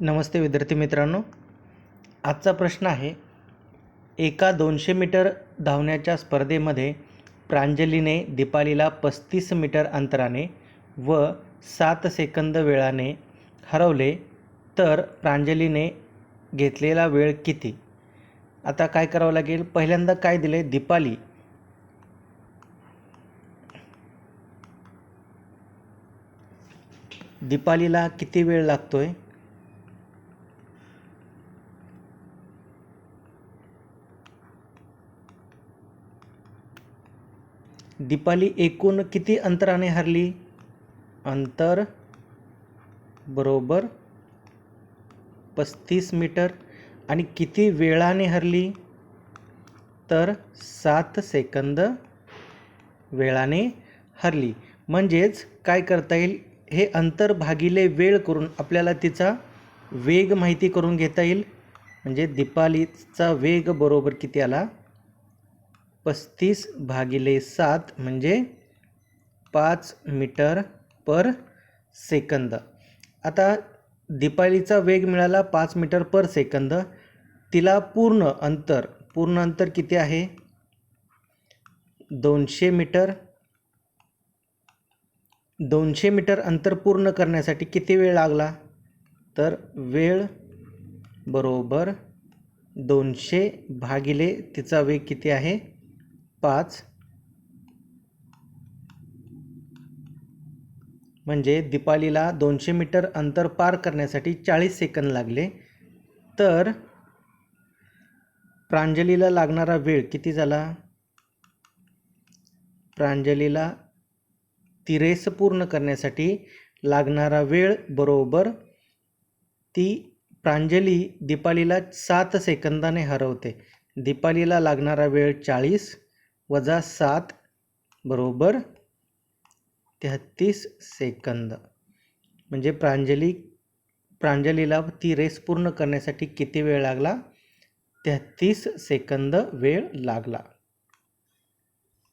नमस्ते विद्यार्थी मित्रांनो, आजचा प्रश्न आहे, एका 200 मीटर धावण्याच्या स्पर्धेमध्ये प्रांजलीने दीपालीला 35 मीटर अंतराने व 7 सेकंद वेळाने हरवले, तर प्रांजलीने घेतलेला वेळ किती? आता काय करावं लागेल? पहिल्यांदा काय दिले? दीपालीला किती वेळ लागतोय? दीपाली एकूण किती अंतराने हरली? अंतर बरोबर 35 मीटर. आणि किती वेळाने हरली? तर 7 सेकंद वेळाने हरली. म्हणजेच काय करता येईल? हे अंतर भागिले वेळ करून आपल्याला तिचा वेग माहिती करून घेता येईल. म्हणजे दीपालीचा वेग बरोबर किती आला? 35 भागिले 7 म्हणजे 5 मीटर पर सेकंद. आता दीपालीचा वेग मिळाला 5 मीटर पर सेकंद. तिला पूर्ण अंतर किती आहे? 200 मीटर. 200 मीटर अंतर पूर्ण करण्यासाठी किती वेळ लागला? तर वेळ बरोबर 200 भागिले तिचा वेग किती आहे? 5. म्हणजे दीपालीला 200 मीटर अंतर पार करण्यासाठी 40 सेकंद लागले. तर प्रांजलीला लागणारा वेळ किती झाला? प्रांजलीला ती रेस पूर्ण करण्यासाठी लागणारा वेळ बरोबर प्रांजली दीपालीला 7 सेकंदाने हरवते. दीपालीला लागणारा वेळ 40 वजा 7 बरोबर 33 सेकंद. म्हणजे प्रांजलीला ती रेस पूर्ण करण्यासाठी किती वेळ लागला? 33 सेकंद वेळ लागला.